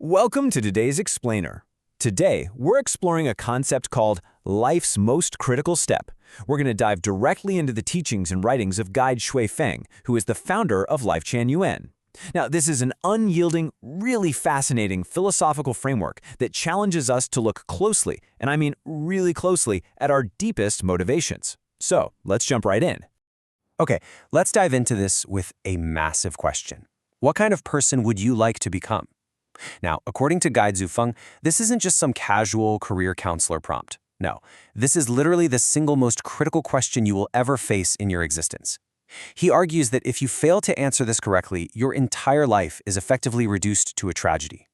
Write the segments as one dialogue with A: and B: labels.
A: Welcome to today's Explainer. Today, we're exploring a concept called life's most critical step. We're going to dive directly into the teachings and writings of Guide Shuifeng, who is the founder of Lifechan Yuan. Now, this is an unyielding, really fascinating philosophical framework that challenges us to look closely, and I mean really closely, at our deepest motivations. So, let's jump right in.
B: Okay, let's dive into this with a massive question. What kind of person would you like to become? Now, according to Guide Zufeng, this isn't just some casual career counselor prompt. No, this is literally the single most critical question you will ever face in your existence. He argues that if you fail to answer this correctly, your entire life is effectively reduced to a tragedy.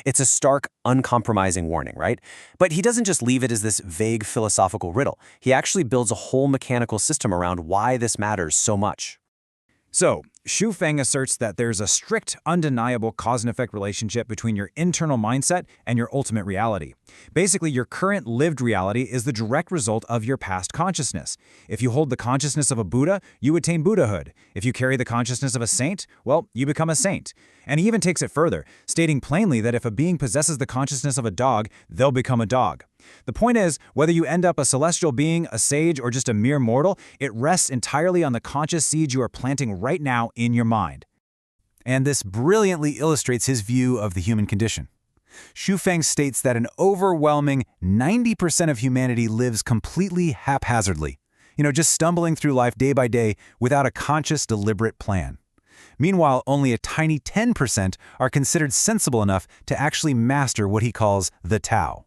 B: It's a stark, uncompromising warning, right? But he doesn't just leave it as this vague philosophical riddle. He actually builds a whole mechanical system around why this matters so much.
C: So, Shuifeng asserts that there's a strict, undeniable cause-and-effect relationship between your internal mindset and your ultimate reality. Basically, your current lived reality is the direct result of your past consciousness. If you hold the consciousness of a Buddha, you attain Buddhahood. If you carry the consciousness of a saint, well, you become a saint. And he even takes it further, stating plainly that if a being possesses the consciousness of a dog, they'll become a dog. The point is, whether you end up a celestial being, a sage, or just a mere mortal, it rests entirely on the conscious seeds you are planting right now in your mind. And this brilliantly illustrates his view of the human condition. Shuifeng states that an overwhelming 90% of humanity lives completely haphazardly, just stumbling through life day by day without a conscious, deliberate plan. Meanwhile, only a tiny 10% are considered sensible enough to actually master what he calls the Tao.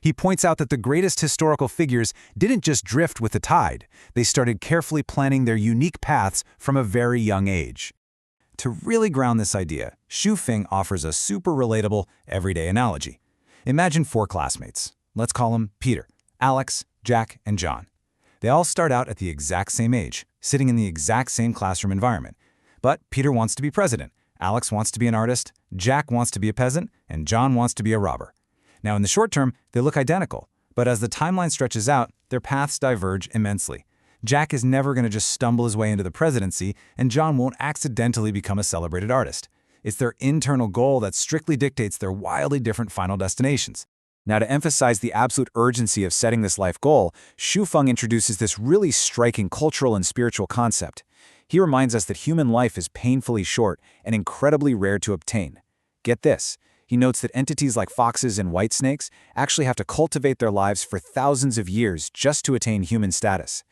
C: He points out that the greatest historical figures didn't just drift with the tide. They started carefully planning their unique paths from a very young age. To really ground this idea, Shuifeng offers a super relatable, everyday analogy. Imagine 4 classmates. Let's call them Peter, Alex, Jack, and John. They all start out at the exact same age, sitting in the exact same classroom environment. But Peter wants to be president, Alex wants to be an artist, Jack wants to be a peasant, and John wants to be a robber. Now, in the short term, they look identical, but as the timeline stretches out, their paths diverge immensely. Jack is never going to just stumble his way into the presidency, and John won't accidentally become a celebrated artist. It's their internal goal that strictly dictates their wildly different final destinations. Now, to emphasize the absolute urgency of setting this life goal, Shuifeng introduces this really striking cultural and spiritual concept. He reminds us that human life is painfully short and incredibly rare to obtain. Get this. He notes that entities like foxes and white snakes actually have to cultivate their lives for thousands of years just to attain human status.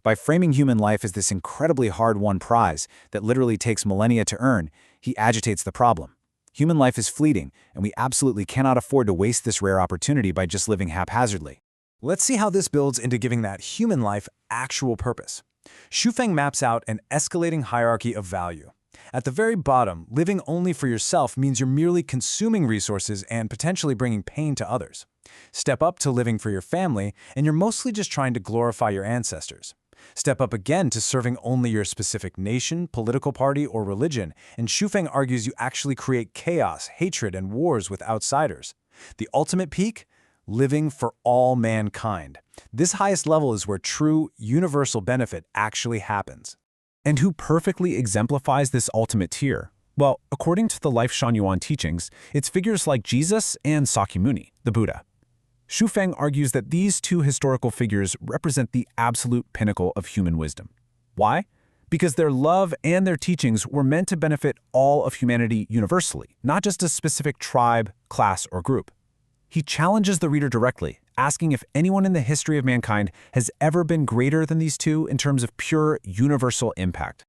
C: By framing human life as this incredibly hard-won prize that literally takes millennia to earn, he agitates the problem. Human life is fleeting, and we absolutely cannot afford to waste this rare opportunity by just living haphazardly. Let's see how this builds into giving that human life actual purpose. Shuifeng maps out an escalating hierarchy of value. At the very bottom, living only for yourself means you're merely consuming resources and potentially bringing pain to others. Step up to living for your family, and you're mostly just trying to glorify your ancestors. Step up again to serving only your specific nation, political party, or religion, and Shuifeng argues you actually create chaos, hatred, and wars with outsiders. The ultimate peak? Living for all mankind. This highest level is where true, universal benefit actually happens. And who perfectly exemplifies this ultimate tier? Well, according to the Lifechan Yuan teachings, it's figures like Jesus and Sakyamuni, the Buddha. Shuifeng argues that these 2 historical figures represent the absolute pinnacle of human wisdom. Why? Because their love and their teachings were meant to benefit all of humanity universally, not just a specific tribe, class, or group. He challenges the reader directly, asking if anyone in the history of mankind has ever been greater than these 2 in terms of pure universal impact.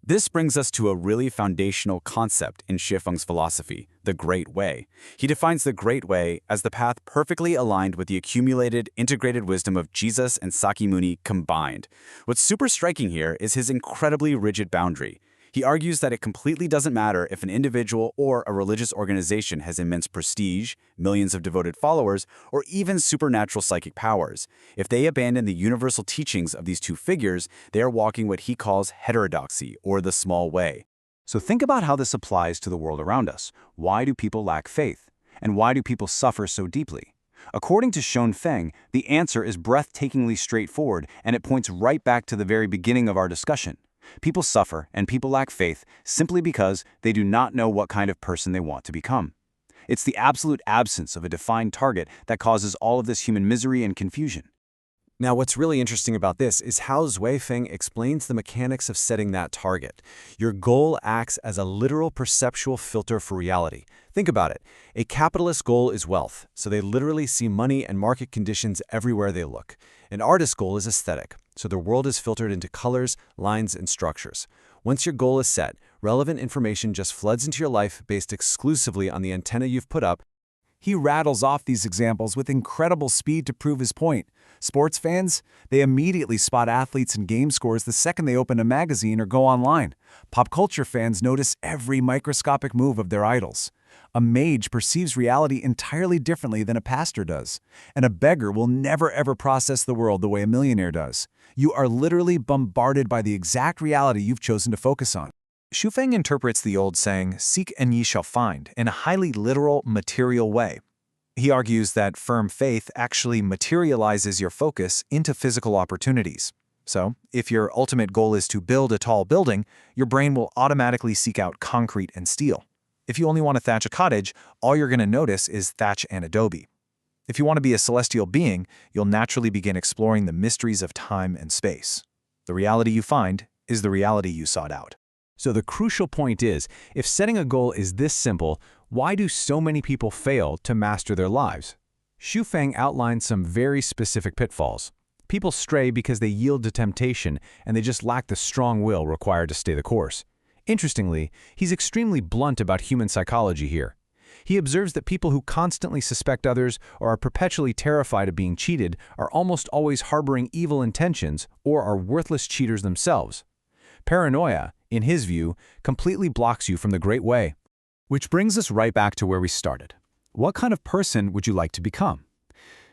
D: This brings us to a really foundational concept in Shuifeng's philosophy, the Great Way. He defines the Great Way as the path perfectly aligned with the accumulated, integrated wisdom of Jesus and Sakyamuni combined. What's super striking here is his incredibly rigid boundary. He argues that it completely doesn't matter if an individual or a religious organization has immense prestige, millions of devoted followers, or even supernatural psychic powers. If they abandon the universal teachings of these 2 figures, they are walking what he calls heterodoxy, or the small way.
B: So think about how this applies to the world around us. Why do people lack faith? And why do people suffer so deeply? According to Shuifeng, the answer is breathtakingly straightforward, and it points right back to the very beginning of our discussion. People suffer and people lack faith simply because they do not know what kind of person they want to become.
E: It's the absolute absence of a defined target that causes all of this human misery and confusion.
A: Now, what's really interesting about this is how Zhui Feng explains the mechanics of setting that target. Your goal acts as a literal perceptual filter for reality. Think about it. A capitalist goal is wealth, so they literally see money and market conditions everywhere they look. An artist's goal is aesthetic, so their world is filtered into colors, lines, and structures. Once your goal is set, relevant information just floods into your life based exclusively on the antenna you've put up.
C: He rattles off these examples with incredible speed to prove his point. Sports fans, they immediately spot athletes and game scores the second they open a magazine or go online. Pop culture fans notice every microscopic move of their idols. A mage perceives reality entirely differently than a pastor does. And a beggar will never ever process the world the way a millionaire does. You are literally bombarded by the exact reality you've chosen to focus on. Xu Feng interprets the old saying, "Seek and ye shall find," in a highly literal, material way. He argues that firm faith actually materializes your focus into physical opportunities. So, if your ultimate goal is to build a tall building, your brain will automatically seek out concrete and steel. If you only want to thatch a cottage, all you're going to notice is thatch and adobe. If you want to be a celestial being, you'll naturally begin exploring the mysteries of time and space. The reality you find is the reality you sought out.
A: So the crucial point is, if setting a goal is this simple, why do so many people fail to master their lives? Xu Feng outlines some very specific pitfalls. People stray because they yield to temptation and they just lack the strong will required to stay the course. Interestingly, he's extremely blunt about human psychology here. He observes that people who constantly suspect others or are perpetually terrified of being cheated are almost always harboring evil intentions or are worthless cheaters themselves. Paranoia, in his view, completely blocks you from the great way. Which brings us right back to where we started. What kind of person would you like to become?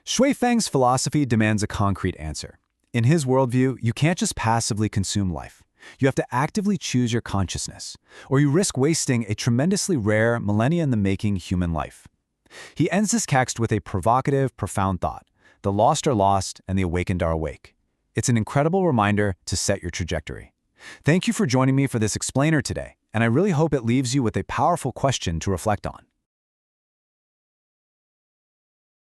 A: Xu Feng's philosophy demands a concrete answer. In his worldview, you can't just passively consume life. You have to actively choose your consciousness, or you risk wasting a tremendously rare, millennia-in-the-making human life. He ends this text with a provocative, profound thought. The lost are lost, and the awakened are awake. It's an incredible reminder to set your trajectory. Thank you for joining me for this explainer today, and I really hope it leaves you with a powerful question to reflect on.